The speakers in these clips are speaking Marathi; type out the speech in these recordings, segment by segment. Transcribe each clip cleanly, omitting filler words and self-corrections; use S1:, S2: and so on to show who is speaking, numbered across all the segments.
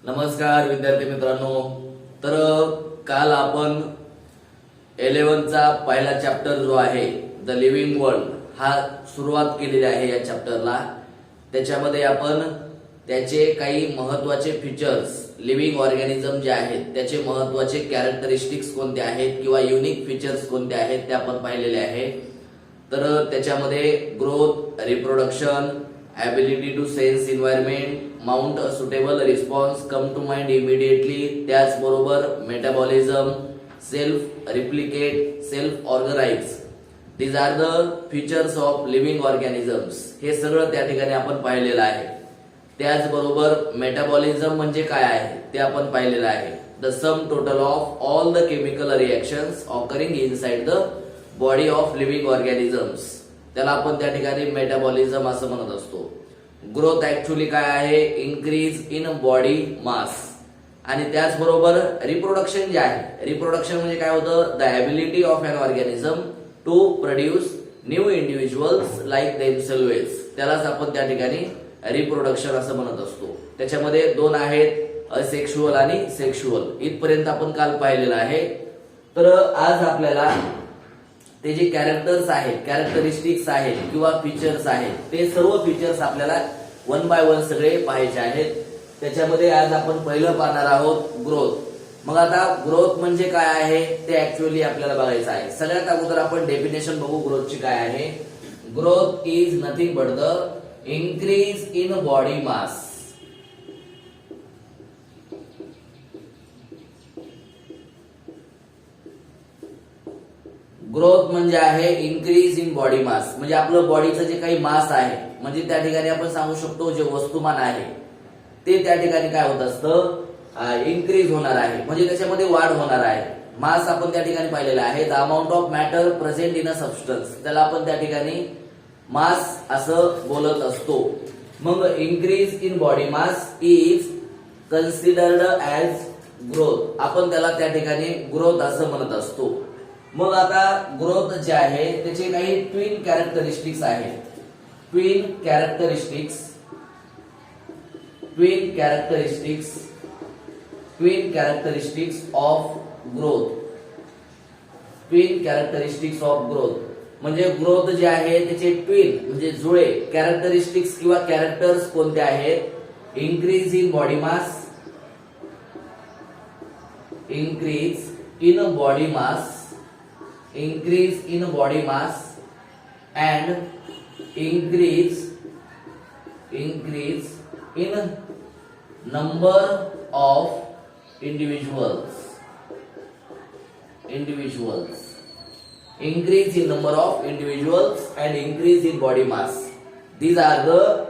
S1: नमस्कार विद्यार्थी मित्रांनो. तर काल आपण 11 चा पहिला चॅप्टर जो आहे द लिव्हिंग वर्ल्ड हा सुरुवात केलेली आहे या चॅप्टरला. त्याच्यामध्ये आपण त्याचे काही महत्त्वाचे फीचर्स, लिव्हिंग ऑर्गॅनिझम जे आहेत त्याचे महत्त्वाचे कॅरेक्टरिस्टिक्स कोणते आहेत किंवा युनिक फीचर्स कोणते आहेत ते आपण पाहिलेले आहे. तर त्याच्यामध्ये growth, reproduction, ability to sense environment, mount a suitable response come to mind immediately. त्याचबरोबर metabolism, self replicate, self organise, these are the features of living organisms. हे सगळं त्या ठिकाणी आपण पाहिलेलं आहे. त्याचबरोबर मेटाबॉलिझम म्हणजे काय आहे ते आपण पाहिलेलं आहे. The sum total of all the chemical reactions occurring inside the body of living organisms, त्याला आपण त्या ठिकाणी मेटाबॉलिझम असं म्हणत असतो. ग्रोथ ऍक्च्युअली काय आहे, इन्क्रीज इन बॉडी मास. आणि त्याचबरोबर रिप्रोडक्शन जे आहे, रिप्रोडक्शन म्हणजे काय होतं, the ability of an organism to produce new individuals like themselves, त्यालाच आपण त्या ठिकाणी रिप्रोडक्शन असं म्हणत असतो. त्याच्यामध्ये दोन आहेत, असेक्शुअल आणि सेक्शुअल. इथपर्यंत आपण काल पाहिलेलं आहे. तर आज आपल्याला ते जे कॅरेक्टर्स आहेत, कॅरेक्टरिस्टिक्स आहेत किंवा फीचर्स आहेत, ते सर्व फीचर्स आपल्याला वन बाय वन सगळे पाहायचे आहेत. त्याच्यामध्ये आज आपण पहिलं पाहणार आहोत ग्रोथ. मग आता ग्रोथ म्हणजे काय आहे ते ऍक्च्युअली आपल्याला बघायचं आहे. सगळ्यात अगोदर आपण डेफिनेशन बघू ग्रोथची काय आहे. Growth is nothing but the increase in body mass. Growth म्हणजे आहे इन्क्रीज इन बॉडी मास, म्हणजे आपलं बॉडीचं जे काही मास आहे, म्हणजे त्या ठिकाणी आपण सांगू शकतो जे वस्तुमान आहे ते त्या ठिकाणी काय होत असतं, इन्क्रीज होणार आहे, म्हणजे त्याच्यामध्ये वाढ होणार आहे. मास आपण त्या ठिकाणी पाहिलेला आहे, the amount of matter present in a substance, त्याला आपण त्या ठिकाणी मास असं बोलत असतो. मग increase in body mass is considered as growth, आपण त्याला त्या ठिकाणी ग्रोथ असं म्हणत असतो. मग आता ग्रोथ जे आहे त्याचे काही ट्विन कॅरेक्टरिस्टिक्स आहेत. Twin characteristics of growth. Twin characteristics of growth म्हणजे ग्रोथ जे आहे त्याचे ट्विन म्हणजे जुळे कॅरेक्टरिस्टिक्स किंवा कॅरेक्टर्स कोणते आहेत. Increase in body mass, increase in body mass and increase in number of individuals. Increase in number of individuals and increase in body mass, these are the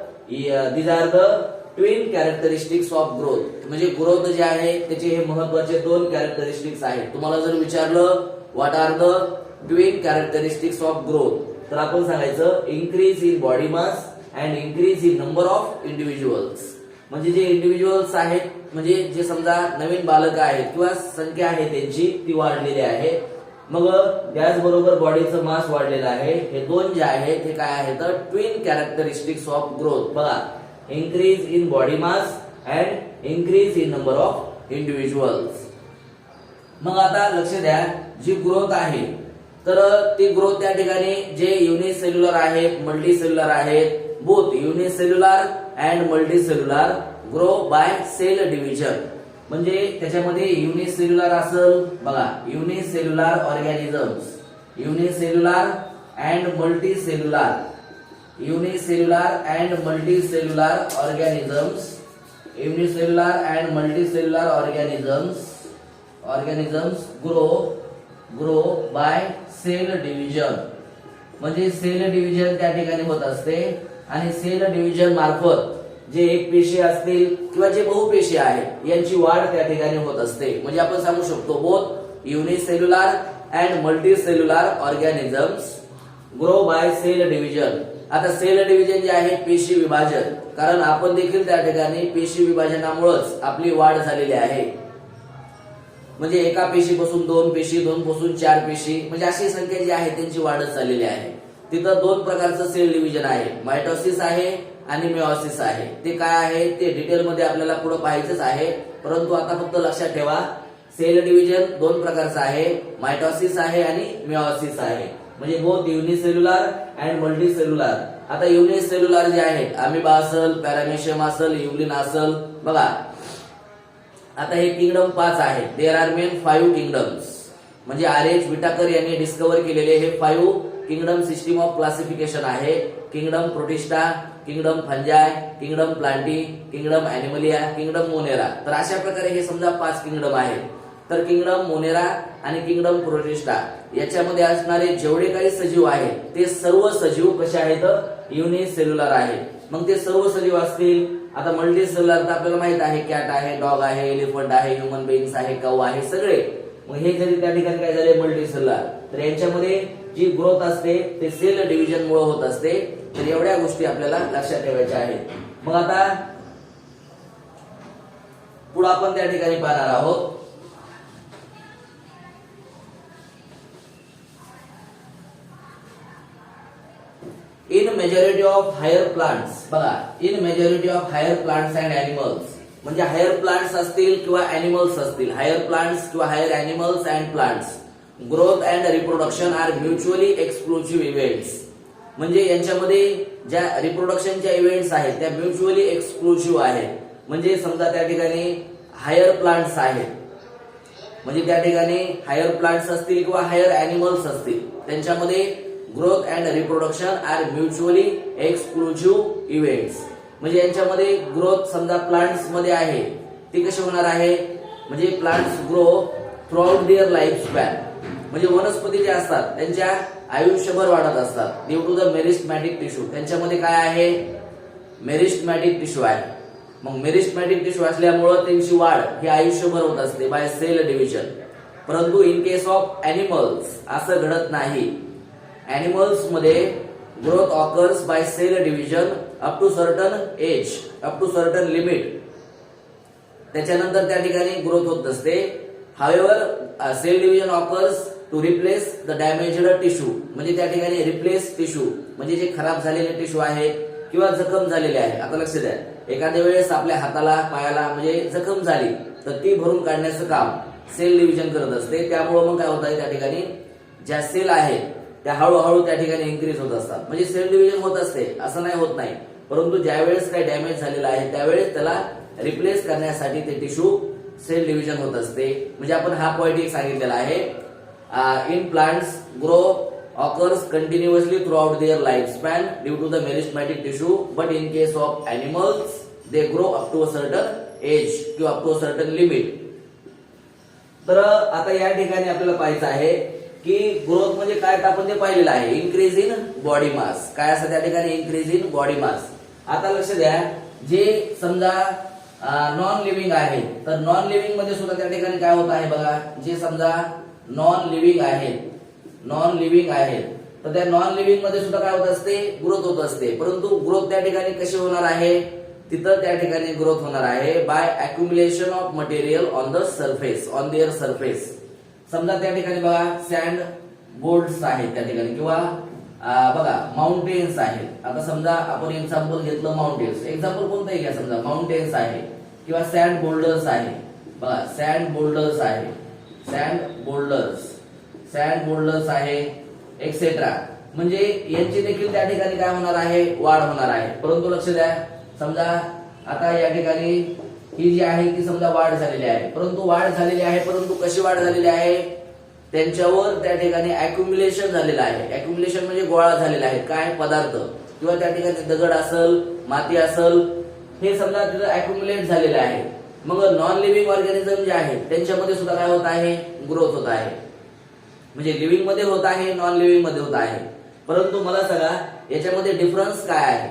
S1: twin characteristics of growth. म्हणजे ग्रोथ जे आहे त्याचे हे महत्वाचे दोन कॅरेक्टरिस्टिक्स आहेत. तुम्हाला जर विचारलं what are the twin characteristics of growth, तर आपण सांगायचं increase in body mass and increase in number of individuals. म्हणजे जे इंडिव्हिज्युअल्स आहेत, म्हणजे जे समजा नवीन बालक आहेत किंवा संख्या आहे त्यांची ती वाढलेली आहे. मग त्याचबरोबर बॉडीचं मास वाढलेलं आहे. हे दोन जे आहेत हे काय आहेत, तर ट्विन कॅरेक्टरिस्टिक्स ऑफ ग्रोथ. बघा, increase in body mass and increase in number of individuals. मग आता लक्ष द्या, जी ग्रोथ आहे तर ती ग्रोथ त्या ठिकाणी जे युनिसेल्युलर आहेत, मल्टीसेल्युलर आहेत, both unicellular and multicellular grow by cell division. म्हणजे त्याच्यामध्ये युनिसेल्युलर असेल, बघा unicellular organisms, unicellular and multicellular, unicellular and multicellular organisms, unicellular and multicellular organisms grow by cell division. म्हणजे सेल डिव्हिजन त्या ठिकाणी होत असते आणि सेल डिव्हिजन मार्फत जे एक पेशी असतील किंवा जे बहुपेशी आहे यांची वाढ त्या ठिकाणी होत असते. म्हणजे आपण सांगू शकतो both unicellular and multicellular organisms grow by cell division. आता सेल डिव्हिजन जे आहे पेशी विभाजन, कारण आपण देखील त्या ठिकाणी पेशी विभाजनामुळेच आपली वाढ झालेली आहे. म्हणजे एका पेशीपासून दोन पेशी, दोन पासून चार पेशी, म्हणजे अशी संख्या जी आहे त्यांची वाढच चाललेली आहे. तिथं दोन प्रकारचं सेल डिव्हिजन आहे, मायटोसिस आहे आणि मेयोसिस आहे. ते काय आहे ते डिटेलमध्ये आपल्याला पुढे पाहायचंच आहे, परंतु आता फक्त लक्षात ठेवा सेल डिव्हिजन दोन प्रकारचं आहे, मायटॉसिस आहे आणि मेयोसिस आहे. म्हणजे बोथ युनिसेल्युलर अँड मल्टीसेल्युलर. आता युनिसेल्युलर जे आहेत अमिबा असेल, पॅरामेशियम असेल, युग्लिन असेल, बघा आता हे किंगडम 5 आहे. There are main 5 kingdoms. म्हणजे RH विटाकर यांनी डिस्कवर केलेले हे 5 किंगडम सिस्टीम ऑफ क्लासिफिकेशन आहे. Kingdom Protista, kingdom Fungi, kingdom Plantae, kingdom Animalia, kingdom Monera. तर अशा प्रकारे हे समजा 5 किंगडम आहेत. तर किंगडम मोनेरा आणि किंगडम प्रोटिस्टा याच्यामध्ये असणारे जेवढे काही सजीव आहेत ते सर्व सजीव कसे आहेत युनिसेल्युलर आहेत. मग ते सर्व सजीव असतील. आता मल्टीसेल्युलर तर आपल्याला माहित आहे, कॅट आहे, डॉग आहे, एलिफंट आहे, ह्युमन बीइंग्स आहे, काऊ आहे, सगळे. मग हे जरी त्या ठिकाणी काय झाले मल्टीसेल्युलर, तर यांच्यामध्ये जी ग्रोथ असते ते सेल डिव्हिजन मुळे होत असते. तर एवढ्या गोष्टी आपल्याला लक्षात ठेवायच्या आहेत. मग आता पुढे आपण त्या ठिकाणी पाहणार आहोत in majority of higher plants. बघा in majority of higher plants and animals. म्हणजे हायर प्लांट्स असतील किंवा ॲनिमल्स असतील, हायर प्लांट्स किंवा higher animals and plants, growth and reproduction are mutually exclusive events. म्हणजे यांच्यामध्ये ज्या रिप्रोडक्शनच्या इव्हेंट्स आहेत त्या म्युच्युअली एक्सक्लुसिव्ह आहेत. म्हणजे समजा त्या ठिकाणी हायर प्लांट्स आहेत, म्हणजे त्या ठिकाणी हायर प्लांट्स असतील किंवा हायर ॲनिमल्स असतील, त्यांच्यामध्ये growth and reproduction are mutually exclusive events. म्हणजे यांच्यामध्ये ग्रोथ समजा प्लांट्स मध्ये आहे ती कशी होणार आहे, म्हणजे plants grow throughout their life span. म्हणजे वनस्पती जे असतात त्यांच्या आयुष्यभर वाढत असतात due to the meristematic tissue. त्यांच्यामध्ये काय आहे मेरिस्टमॅटिक टिश्यू आहे. मग मेरिस्टमॅटिक टिश्यू असल्यामुळे त्यांची वाढ ही आयुष्यभर होत असते बाय सेल डिव्हिजन. परंतु इन केस ऑफ ॲनिमल्स असं घडत नाही. ॲनिमल्स मध्ये growth occurs by cell division up to certain age, up to certain limit. त्याच्यानंतर त्या ठिकाणी ग्रोथ होत असते. However cell division occurs to replace the damaged tissue. म्हणजे त्या ठिकाणी रिप्लेस टिश्यू म्हणजे जे खराब झालेले टिश्यू आहेत किंवा जखम झालेले आहे. आता लक्ष द्या, एखाद्या वेळेस आपल्या हाताला पायाला म्हणजे जखम झाली तर ती भरून काढण्याचं काम सेल डिव्हिजन करत असते. त्यामुळे मग काय होत आहे त्या ठिकाणी ज्या सेल आहेत त्या हळूहळू त्या ठिकाणी इन्क्रीज होत असतात. म्हणजे सेल डिव्हिजन होत असते असं नाही होत नाही, परंतु ज्या वेळेस काही डॅमेज झालेला आहे त्यावेळेस त्याला रिप्लेस करण्यासाठी ते टिश्यू सेल डिव्हिजन होत असते. म्हणजे आपण हा पॉइंट एक सांगितलेला आहे. In plants grow occurs continuously throughout their life span due to the meristematic tissue, but in case of animals they grow up to a certain age किंवा up to a certain limit. तर आता या ठिकाणी आपल्याला पाहायचं आहे की ग्रोथ म्हणजे काय तर आपण ते पाहिलेलं आहे. इन्क्रीज इन बॉडी मास. काय असं त्या ठिकाणी इन्क्रीज इन बॉडी मास. आता लक्ष द्या, जे समजा नॉन लिव्हिंग आहे तर नॉन लिव्हिंग मध्ये सुद्धा त्या ठिकाणी काय होत आहे बघा. जे समजा नॉन लिव्हिंग आहेत, नॉन लिव्हिंग आहेत तर त्या नॉन लिव्हिंग मध्ये सुद्धा काय होत असते ग्रोथ होत असते. परंतु ग्रोथ त्या ठिकाणी कशी होणार आहे, तिथं त्या ठिकाणी ग्रोथ होणार आहे by accumulation of material on the surface, on their surface. समजा त्या ठिकाणी बघा सँड बोल्ट्स आहेत त्या ठिकाणी किंवा बघा माउंटेन्स आहेत. आता समजा आपण एक्झाम्पल घेतलं माउंटेन्स, एक्झाम्पल कोणतंही घ्या, समजा माउंटेन्स आहे किंवा सँड बोल्डर्स आहे. बघा सँड बोल्डर्स आहे, सँड बोल्डर्स, सँड बोल्डर्स आहे एक्सेट्रा. म्हणजे यांची देखील त्या ठिकाणी काय होणार आहे वाढ होणार आहे. परंतु लक्ष द्या, समजा आता या ठिकाणी ही जी आहे ती समजा वाढ झालेली आहे, परंतु वाढ झालेली आहे, परंतु कशी वाढ झालेली आहे त्यांच्यावर त्या ठिकाणी अक्युम्युलेशन झालेलं आहे. अक्युम्युलेशन म्हणजे गोळा झालेला आहे काय पदार्थ किंवा त्या ठिकाणी दगड असेल, माती असेल, हे समजा तिथं अक्युम्युलेट झालेलं आहे. मग नॉन लिव्हिंग ऑर्गॅनिझम जे आहेत त्यांच्यामध्ये सुद्धा काय होत आहे ग्रोथ होत आहे. म्हणजे लिव्हिंग मध्ये होत आहे, नॉन लिव्हिंग मध्ये होत आहे. परंतु मला सांगा याच्यामध्ये डिफरन्स काय आहे,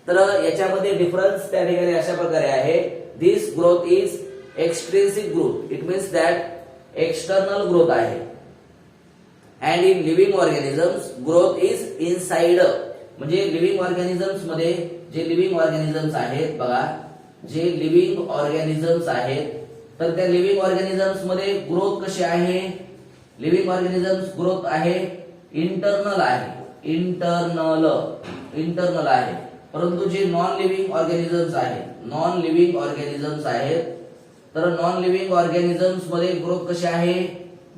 S1: तर याच्यामध्ये डिफरन्स त्या ठिकाणी अशा प्रकारे आहे. This growth is extrinsic growth, it means that external growth आहे. And in living organisms growth is inside. म्हणजे लिव्हिंग ऑर्गॅनिझम्स मध्ये जे लिव्हिंग ऑर्गॅनिझम्स आहेत बघा, जे लिव्हिंग ऑर्गॅनिझम्स आहेत तर त्या लिव्हिंग ऑर्गॅनिझम्स मध्ये ग्रोथ कशी आहे, लिव्हिंग ऑर्गॅनिझम्स ग्रोथ आहे इंटरनल आहे, इंटरनल आहे. परंतु जे नॉन लिव्हिंग ऑर्गॅनिझम्स आहेत, नॉन लिव्हिंग ऑर्गॅनिझम्स आहेत, तर नॉन लिव्हिंग ऑर्गॅनिझम्स मध्ये ग्रोथ कशी आहे?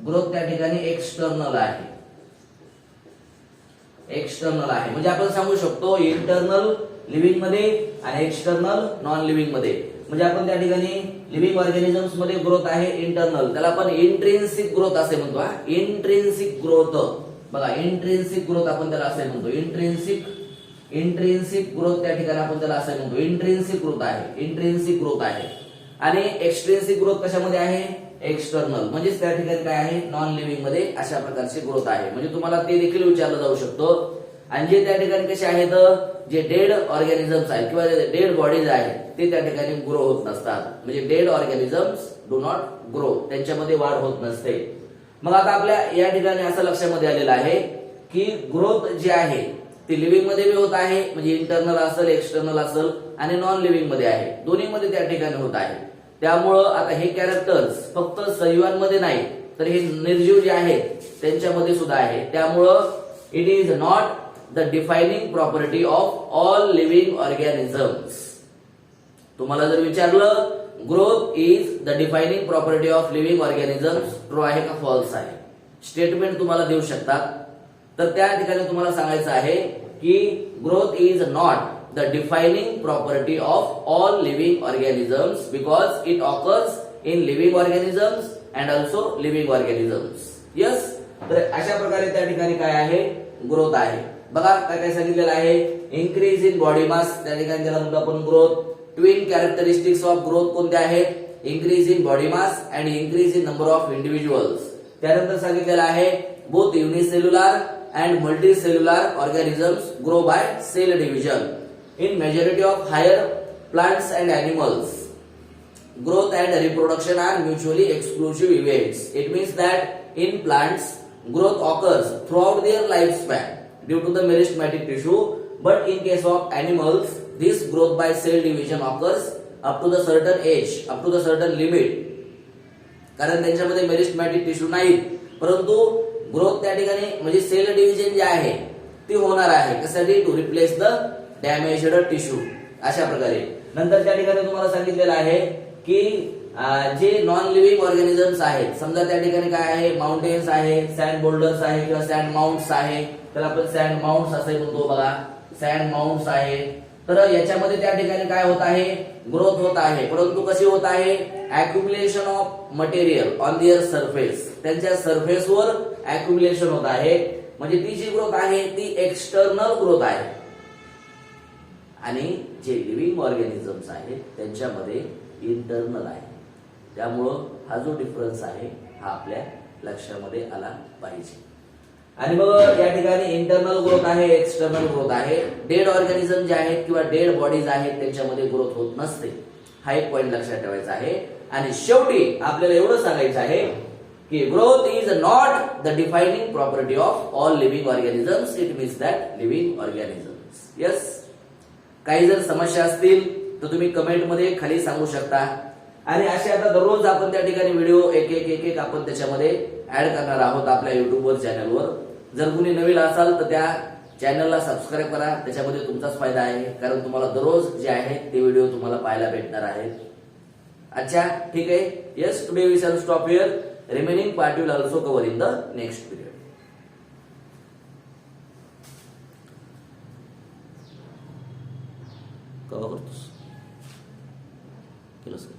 S1: ग्रोथ त्या ठिकाणी एक्सटर्नल आहे. एक्सटर्नल आहे म्हणजे आपण सांगू शकतो इंटरनल लिव्हिंग मध्ये आणि एक्सटर्नल नॉन लिव्हिंग मध्ये. म्हणजे आपण त्या ठिकाणी लिव्हिंग ऑर्गॅनिझम्स मध्ये ग्रोथ आहे इंटरनल, त्याला आपण इंट्रिन्सिक ग्रोथ असे म्हणतो. इंट्रिन्सिक ग्रोथ बघा, इंट्रिन्सिक ग्रोथ आपण त्याला असे म्हणतो. इंट्रिन्सिक ग्रोथ त्या ठिकाणी आपण त्याला असे म्हणतो. इंट्रिन्सिक ग्रोथ आहे, इंट्रिन्सिक ग्रोथ आहे. आणि एक्सट्रिन्सिक ग्रोथ कशामध्ये आहे? एक्सटर्नल म्हणजे त्या ठिकाणी काय आहे? नॉन लिव्हिंग मध्ये अशा प्रकारची ग्रोथ आहे. म्हणजे तुम्हाला ते देखील विचारलं जाऊ शकतो. आणि जे त्या ठिकाणी कसे आहेत, जे डेड ऑर्गॅनिझम्स आहेत किंवा डेड बॉडीज आहेत ते त्या ठिकाणी ग्रो होत नसतात. म्हणजे dead organisms do not grow, त्यांच्यामध्ये वाढ होत नसते. मग आता आपल्या या ठिकाणी असं लक्षामध्ये आलेलं आहे की ग्रोथ जी आहे ती लिव्हिंग मध्ये बी होत आहे, म्हणजे इंटरनल असेल एक्सटर्नल असेल, आणि नॉन लिव्हिंग मध्ये आहे, दोन्ही मध्ये त्या ठिकाणी होत आहे. त्यामुळं आता हे कॅरेक्टर्स फक्त सजीवांमध्ये नाही तर हे निर्जीव जे आहेत त्यांच्यामध्ये सुद्धा आहे. त्यामुळं it is not the defining property of all living organisms. तुम्हाला जर विचारलं growth is the defining property of living organisms, true आहे का फॉल्स आहे, स्टेटमेंट तुम्हाला देऊ शकतात. तर त्या ठिकाणी तुम्हाला सांगायचं आहे की growth is not the defining property of all living organisms because it occurs in living organisms and also living organisms. Yes, तर अशा प्रकारे त्या ठिकाणी काय आहे? ग्रोथ आहे. बघा काय काय सांगितलेलं आहे? इन्क्रीज इन बॉडी मास, त्या ठिकाणी त्याला म्हणतो आपण growth. Twin characteristics of growth कोणत्या आहेत? Increase in body mass and increase in number of individuals. त्यानंतर सांगितलेलं आहे both unicellular and multicellular organisms grow by cell division. In majority of higher plants and animals, growth and reproduction are mutually exclusive events. It means that in plants, growth occurs throughout their lifespan due to the meristematic tissue, but in case of animals, this growth by cell division occurs up to the certain age, up to the certain limit. कारण त्यांच्यामध्ये मेरिस्टमॅटिक टिश्यू नाही, परंतु ग्रोथ त्या ठिकाणी म्हणजे सेल डिव्हिजन जे आहे ती होणार आहे. कशासाठी? To replace the damaged tissue. अशा प्रकारे नंतर त्या ठिकाणी तुम्हाला सांगितलेलं आहे की जे नॉन लिव्हिंग ऑर्गॅनिझम्स आहेत, समजा त्या ठिकाणी काय आहे? माउंटेन्स आहे, सँड बोल्डर्स आहे किंवा सँड माउंट्स आहे, त्याला आपण सँड माउंट्स असे म्हणतो. बघा सँड माउंट्स आहे. तर याच्यामध्ये त्या ठिकाणी काय होत आहे? ग्रोथ होत आहे. परंतु कशी होत आहे? Accumulation of material on their surface, त्यांच्या सरफेसवर अक्युमुलेशन होत आहे. म्हणजे ती जी ग्रोथ आहे ती एक्सटर्नल ग्रोथ आहे. आणि जे लिव्हिंग ऑर्गॅनिझम्स आहेत त्यांच्यामध्ये इंटरनल आहे. त्यामुळं हा जो डिफरन्स आहे हा आपल्या लक्षामध्ये आला पाहिजे. आणि मग या ठिकाणी इंटरनल ग्रोथ आहे, एक्सटर्नल ग्रोथ आहे. डेड ऑर्गॅनिझम जे आहेत किंवा डेड बॉडीज आहेत त्यांच्यामध्ये ग्रोथ होत नसते. हा एक पॉईंट लक्षात ठेवायचा आहे. आणि शेवटी आपल्याला एवढं सांगायचं आहे की growth is not the defining property of all living organisms. It means that living organisms. Yes, काही जर समस्या असतील तर तुम्ही कमेंट मध्ये खाली सांगू शकता. आणि असे आता दररोज आपण त्या ठिकाणी व्हिडिओ एक एक आपण त्याच्यामध्ये ऍड करणार आहोत आपल्या युट्यूबवर चॅनलवर. जर कुणी नवीन असाल तर त्या चॅनलला सबस्क्राईब करा, त्याच्यामध्ये तुमचाच फायदा आहे. कारण तुम्हाला दररोज जे आहे ते व्हिडिओ तुम्हाला पाहायला भेटणार आहेत. अच्छा, ठीक आहे. Yes, today we shall stop here. Remaining part will also cover in the next video. कवा करतोस केलंस का?